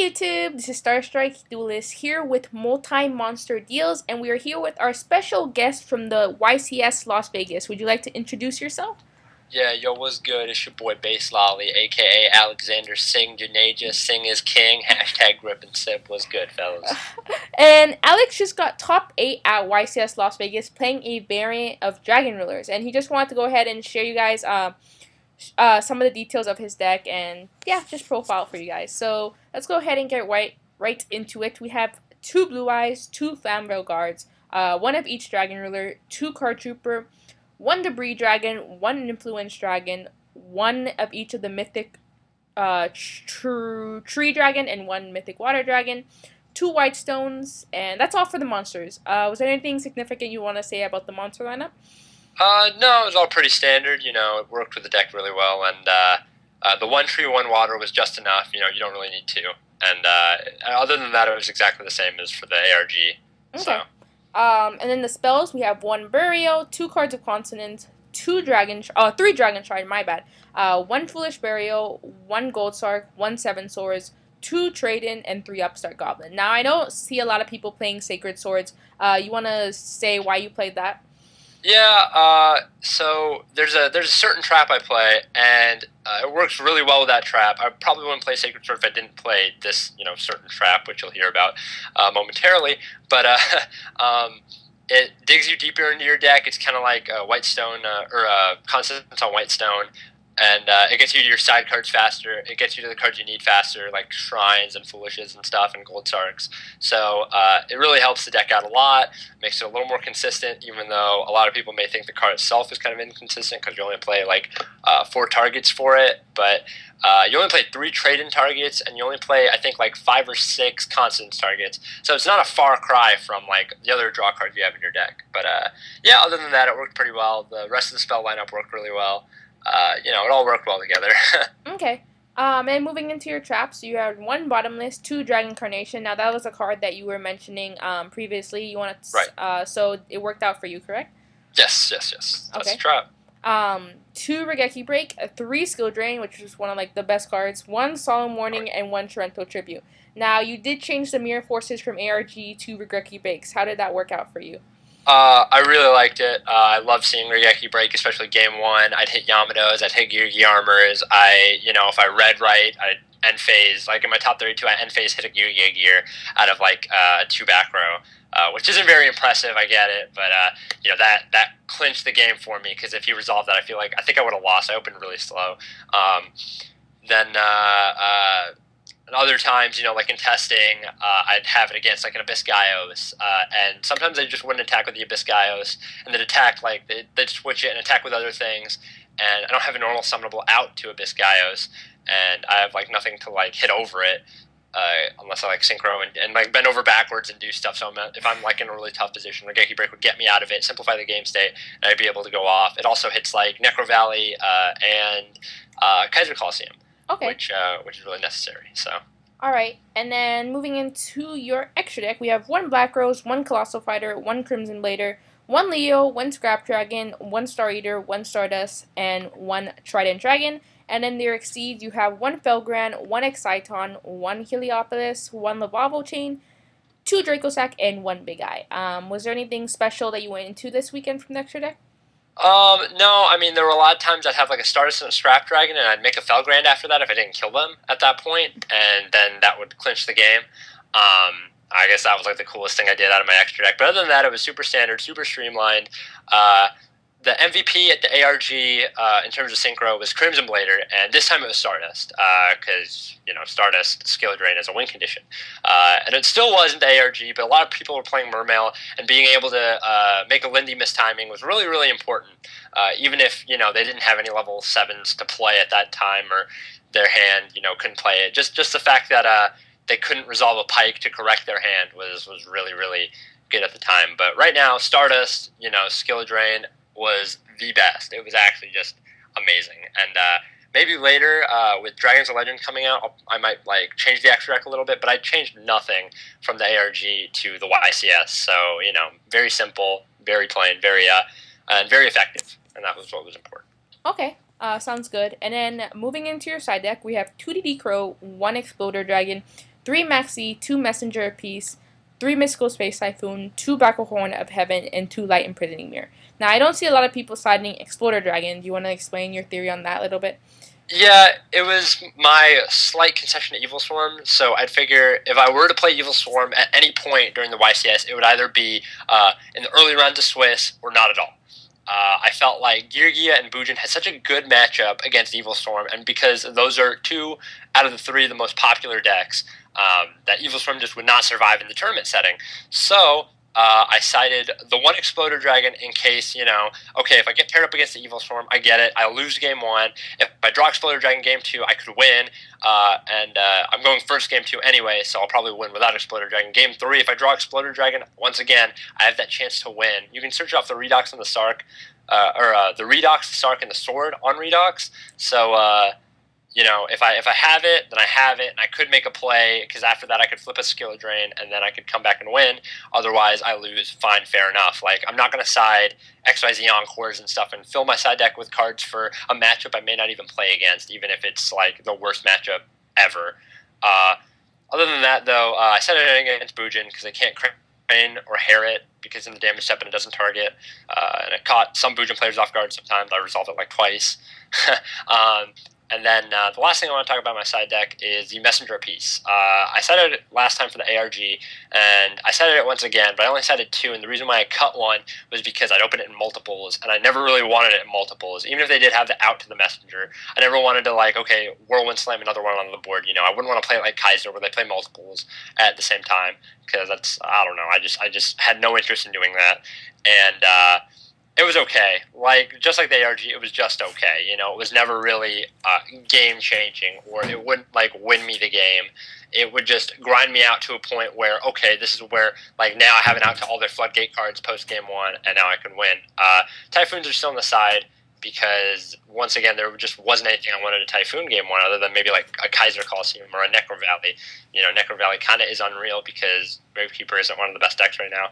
YouTube, this is Starstrike Duelist here with MultiMonster Deals, and we are here with our special guest from the YCS Las Vegas. Would you like to introduce yourself? Yeah, yo, what's good? It's your boy Bass Lolly, aka Alexander Singh Junaja. Sing is king. Hashtag grip and sip. What's good, fellas? And Alex just got top 8 at YCS Las Vegas playing a variant of Dragon Rulers, and he just wanted to go ahead and share you guys some of the details of his deck and yeah, just profile for you guys. So let's go ahead and get right into it. We have 2 Blue Eyes, 2 Flamvell Guards, 1 of each Dragon Ruler, 2 Card Trooper, 1 Debris Dragon, 1 Influence Dragon, 1 of each of the Mythic Tree Dragon, and 1 Mythic Water Dragon, 2 White Stones, and that's all for the monsters. Was there anything significant you want to say about the monster lineup? No, it was all pretty standard. You know, it worked with the deck really well, and the 1 tree, 1 water was just enough. You know, you don't really need 2. And other than that, it was exactly the same as for the ARG. Okay. So. And then the spells, we have 1 Burial, 2 Cards of Consonance, 3 Dragon Shard, my bad. 1 Foolish Burial, 1 Gold Sark, 1 Seven Swords, 2 Trade-In, and 3 Upstart Goblin. Now, I don't see a lot of people playing Sacred Swords. You want to say why you played that? Yeah, so there's a certain trap I play, and it works really well with that trap. I probably wouldn't play Sacred Sword if I didn't play this, certain trap, which you'll hear about momentarily. But it digs you deeper into your deck. It's kind of like White Stone or Constance on White Stone. And it gets you to your side cards faster. It gets you to the cards you need faster, like Shrines and Foolishes and stuff and Gold Sarks. So it really helps the deck out a lot, makes it a little more consistent, even though a lot of people may think the card itself is kind of inconsistent because you only play like 4 targets for it. But you only play 3 trade-in targets, and you only play, I think, like 5 or 6 Constance targets. So it's not a far cry from like the other draw cards you have in your deck. But yeah, other than that, it worked pretty well. The rest of the spell lineup worked really well. It all worked well together. Okay. And moving into your traps, you had 1 Bottomless, 2 Dragon Carnation. Now, that was a card that you were mentioning previously. You want to, right. So it worked out for you, correct? Yes. That's okay. a trap. 2 Regeki Break, 3 Skill Drain, which is one of like the best cards, 1 Solemn Warning, and 1 Torrential Tribute. Now, you did change the Mirror Forces from ARG to Regeki Breaks. How did that work out for you? I really liked it. I love seeing Regeki break, especially game 1. I'd hit Yamatos, I'd hit Yugi Armors. If I read right, I'd end phase. Like in my top 32, I end phase hit a Yugi gear out of like 2 back row, which isn't very impressive. I get it, but that clinched the game for me because if he resolved that, I think I would have lost. I opened really slow. Then. And other times, like in testing, I'd have it against like an Abyss Gaios, and sometimes they just wouldn't attack with the Abyss Gaios, and they'd attack they'd switch it and attack with other things, and I don't have a normal summonable out to Abyss Gaios, and I have like nothing to like hit over it, unless I like synchro and like bend over backwards and do stuff. So if I'm like in a really tough position, Regeki Break would get me out of it, simplify the game state, and I'd be able to go off. It also hits like Necro Valley and Kaiser Coliseum. Okay. Which is really necessary. So. All right, and then moving into your extra deck, we have 1 Black Rose, 1 Colossal Fighter, 1 Crimson Blader, 1 Leo, 1 Scrap Dragon, 1 Star Eater, 1 Stardust, and 1 Trident Dragon. And then their Exceeds, you have 1 Felgran, 1 Exciton, 1 Heliopolis, 1 Lavavo Chain, 2 Dracosac, and 1 Big Eye. Was there anything special that you went into this weekend from the extra deck? No, I mean, there were a lot of times I'd have like a Stardust and a Scrap Dragon, and I'd make a Felgrand after that if I didn't kill them at that point, and then that would clinch the game. I guess that was like the coolest thing I did out of my extra deck. But other than that, it was super standard, super streamlined. The MVP at the ARG in terms of synchro was Crimson Blader, and this time it was Stardust because Stardust skill drain is a win condition, and it still wasn't the ARG. But a lot of people were playing Mermail, and being able to make a Lindy mistiming was really, really important. Even if they didn't have any level 7s to play at that time, or their hand couldn't play it. Just the fact that they couldn't resolve a Pike to correct their hand was really, really good at the time. But right now, Stardust, skill drain was the best. It was actually just amazing. And maybe later with Dragons of Legend coming out, I might like change the extra deck a little bit, but I changed nothing from the ARG to the YCS. So very simple, very plain, and very effective, and that was what was important. Okay. Sounds good. And then moving into your side deck, we have 2 DD Crow, 1 Exploder Dragon, 3 Maxi, 2 Messenger apiece, 3 Mystical Space Typhoon, 2 Black Horn of Heaven, and 2 Light Imprisoning Mirror. Now, I don't see a lot of people siding Exploder Dragon. Do you want to explain your theory on that a little bit? Yeah, it was my slight concession to Evil Swarm. So I'd figure if I were to play Evil Swarm at any point during the YCS, it would either be in the early rounds of Swiss or not at all. I felt like Girgia and Bujin had such a good matchup against Evil Storm, and because those are 2 out of the 3 of the most popular decks, that Evil Storm just would not survive in the tournament setting. So I cited the 1 Exploder Dragon in case, okay, if I get paired up against the Evil Storm, I get it. I lose game 1. If I draw Exploder Dragon game 2, I could win, and I'm going first game 2 anyway, so I'll probably win without Exploder Dragon. Game 3, if I draw Exploder Dragon, once again, I have that chance to win. You can search off the Redox and the Sark, the Redox, the Sark, and the Sword on Redox. So, if I have it, then I have it, and I could make a play, because after that I could flip a skill drain, and then I could come back and win. Otherwise, I lose, fine, fair enough. Like, I'm not going to side XYZ Encores and stuff and fill my side deck with cards for a matchup I may not even play against, even if it's, like, the worst matchup ever. Other than that, though, I set it against Bujin, because I can't crane or hair it, because in the damage step and it doesn't target, and it caught some Bujin players off guard sometimes. I resolved it, like, twice. And then the last thing I want to talk about my side deck is the Messenger piece. I said it last time for the ARG, and I said it once again, but I only said it 2, and the reason why I cut 1 was because I'd open it in multiples, and I never really wanted it in multiples. Even if they did have the out to the Messenger, I never wanted to, like, okay, Whirlwind Slam another one on the board. I wouldn't want to play it like Kaiser, where they play multiples at the same time, because that's, I don't know, I just had no interest in doing that. And it was okay. Just like the ARG, it was just okay. It was never really game-changing, or it wouldn't, win me the game. It would just grind me out to a point where, okay, this is where, now I have an out to all their Floodgate cards post-game 1, and now I can win. Typhoons are still on the side, because, once again, there just wasn't anything I wanted to Typhoon game 1, other than maybe, a Kaiser Coliseum or a Necro Valley. Necro Valley kind of is unreal, because Gravekeeper isn't one of the best decks right now.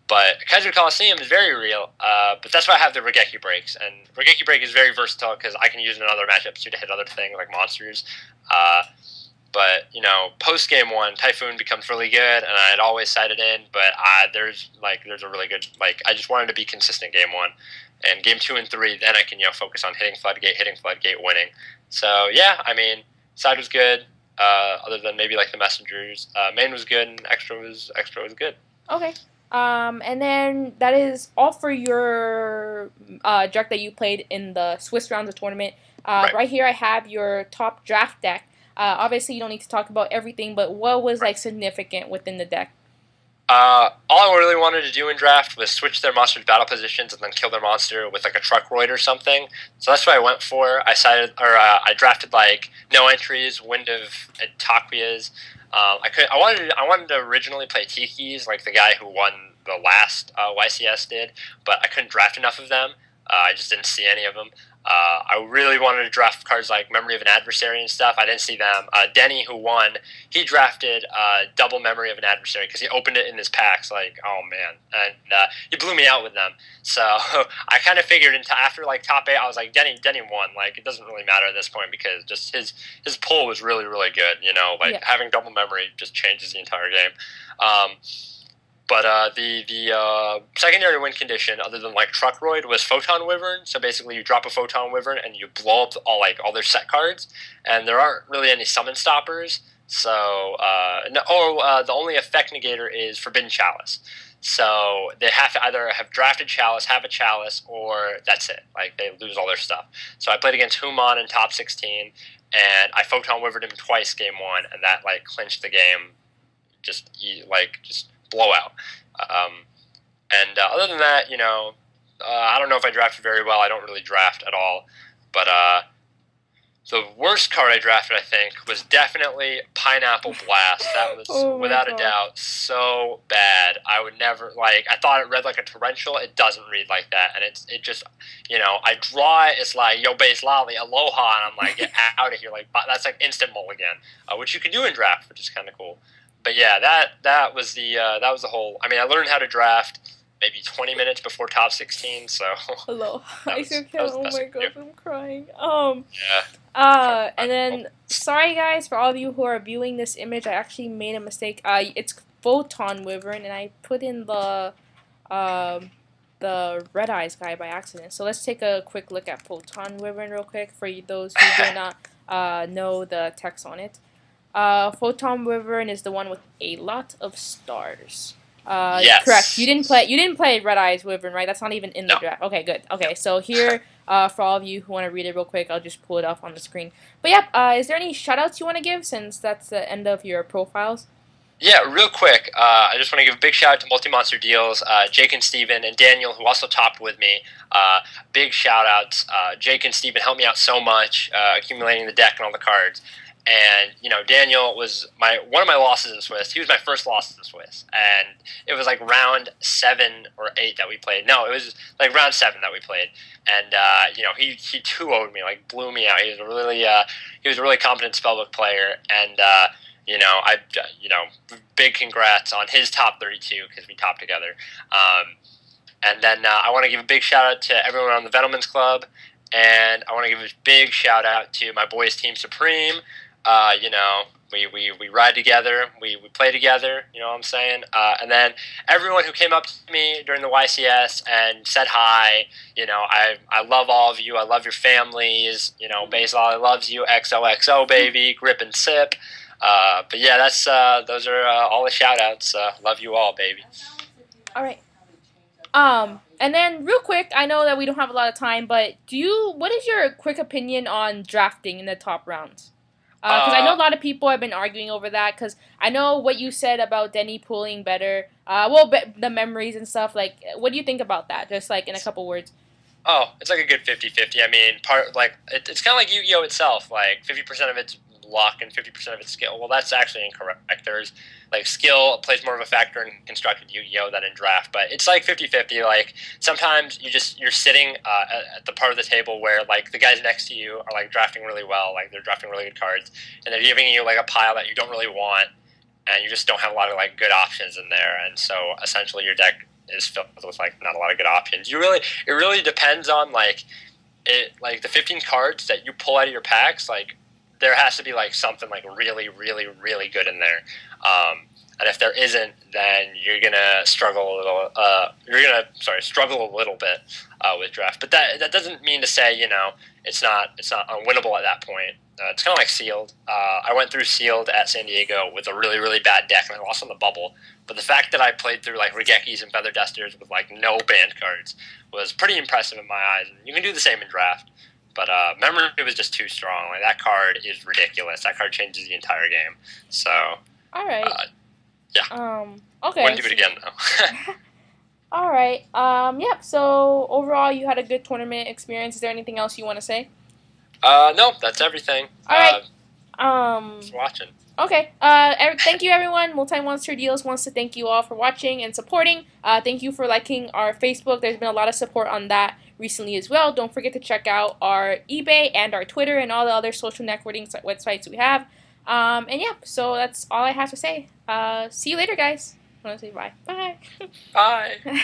But Kaiser Coliseum is very real, but that's why I have the Regeki Breaks. And Regeki Break is very versatile, because I can use it in other matchups too to hit other things, like monsters. But, post-game 1, Typhoon becomes really good, and I'd always side it in, but there's a really good, I just wanted to be consistent game 1. And game 2 and 3, then I can, focus on hitting Floodgate, winning. So, yeah, side was good, other than maybe, the Messengers. Main was good, and extra was good. Okay. And then that is all for your deck that you played in the Swiss rounds of tournament. Right here I have your top draft deck. Obviously, you don't need to talk about everything, but what was significant within the deck? All I really wanted to do in draft was switch their monster's battle positions and then kill their monster with a Truckroid or something. So that's what I went for. I drafted no entries, Wind of Taquias. I wanted to originally play Tiki's, like the guy who won the last YCS did, but I couldn't draft enough of them. I just didn't see any of them. I really wanted to draft cards like Memory of an Adversary and stuff. I didn't see them. Denny, who won, he drafted double Memory of an Adversary because he opened it in his packs. Oh man, and he blew me out with them. So I kind of figured after top 8, I was like, Denny won. It doesn't really matter at this point because just his pull was really really good. Having double Memory just changes the entire game. But the secondary win condition, other than Truckroid, was Photon Wyvern. So basically, you drop a Photon Wyvern and you blow up all their set cards, and there aren't really any summon stoppers. So the only effect negator is Forbidden Chalice. So they have to either have drafted Chalice, have a Chalice, or that's it. They lose all their stuff. So I played against Human in top 16, and I Photon Wyverned him twice game 1, and that clinched the game. Just blowout. And other than that, I don't know if I drafted very well. I don't really draft at all. But the worst card I drafted, I think, was definitely Pineapple Blast. That was, without a doubt, so bad. I would never, I thought it read like a torrential. It doesn't read like that. And it just, I draw it, it's yo, base lolly, aloha, and I'm get out of here. That's instant mulligan, which you can do in draft, which is kind of cool. But yeah, that was the whole. I learned how to draft, maybe 20 minutes before top 16. So Hello. that I was still that can't. was the Oh best my we could gosh, do. I'm crying. Yeah. And then sorry guys for all of you who are viewing this image. I actually made a mistake. It's Photon Wyvern, and I put in the Red Eyes guy by accident. So let's take a quick look at Photon Wyvern real quick for those who do not know the text on it. Photon Wyvern is the one with a lot of stars. Yes. Correct. You didn't play Red Eyes Wyvern, right? That's not even in the No. draft. Okay, good. Okay, so here, for all of you who want to read it real quick, I'll just pull it up on the screen. But yeah, is there any shoutouts you want to give since that's the end of your profiles? Yeah, real quick, I just want to give a big shout out to MultiMonster Deals, Jake and Steven, and Daniel, who also topped with me. Big shout outs. Jake and Steven helped me out so much, accumulating the deck and all the cards. And Daniel was one of my losses in Swiss. He was my first loss in Swiss, and it was like round 7 or 8 that we played. No, it was like round 7 that we played, and he 2-0'd me, like blew me out. He was a really competent spellbook player, and big congrats on his top 32 because we topped together. And then I want to give a big shout out to everyone on the Venomans Club, and I want to give a big shout out to my boys Team Supreme. We ride together, we play together, you know what I'm saying? And then everyone who came up to me during the YCS and said hi, I love all of you, I love your families, Basil, I loves you, XOXO baby, grip and sip. But yeah, those are all the shout outs. Love you all, baby. All right. And then real quick, I know that we don't have a lot of time, but what is your quick opinion on drafting in the top rounds? Because I know a lot of people have been arguing over that, because I know what you said about Denny pulling better, the memories and stuff, like, what do you think about that, just, like, in a couple words? Oh, it's like a good 50-50. I mean, it's kind of like Yu-Gi-Oh! Itself, like, 50% of it's luck and 50% of it's skill. Well, that's actually incorrect. There's, like, skill plays more of a factor in constructed Yu-Gi-Oh! Than in draft, but it's like 50-50. Like, sometimes you're sitting at the part of the table where, like, the guys next to you are, like, drafting really well, like, they're drafting really good cards, and they're giving you, like, a pile that you don't really want, and you just don't have a lot of, like, good options in there, and so essentially your deck is filled with, like, not a lot of good options. It really depends on, like, the 15 cards that you pull out of your packs, like, there has to be, like, something, like, really, really, really good in there. And if there isn't, then you're gonna struggle a little. Struggle a little bit with draft. But that doesn't mean to say it's not unwinnable at that point. It's kind of like Sealed. I went through Sealed at San Diego with a really, really bad deck, and I lost on the bubble. But the fact that I played through, like, Regekis and Feather Dusters with, like, no banned cards was pretty impressive in my eyes. And you can do the same in draft. But Memory was just too strong. Like, that card is ridiculous. That card changes the entire game. So, all right. Yeah. Okay. Wouldn't do it again, though. All right. Yep. So overall, you had a good tournament experience. Is there anything else you want to say? No, that's everything. All right. Thanks for watching. Okay. Thank you, everyone. MultiMonster Deals wants to thank you all for watching and supporting. Thank you for liking our Facebook. There's been a lot of support on that recently as well. Don't forget to check out our eBay and our Twitter and all the other social networking websites we have. And yeah, so that's all I have to say. See you later, guys. I want to say bye. Bye. Bye.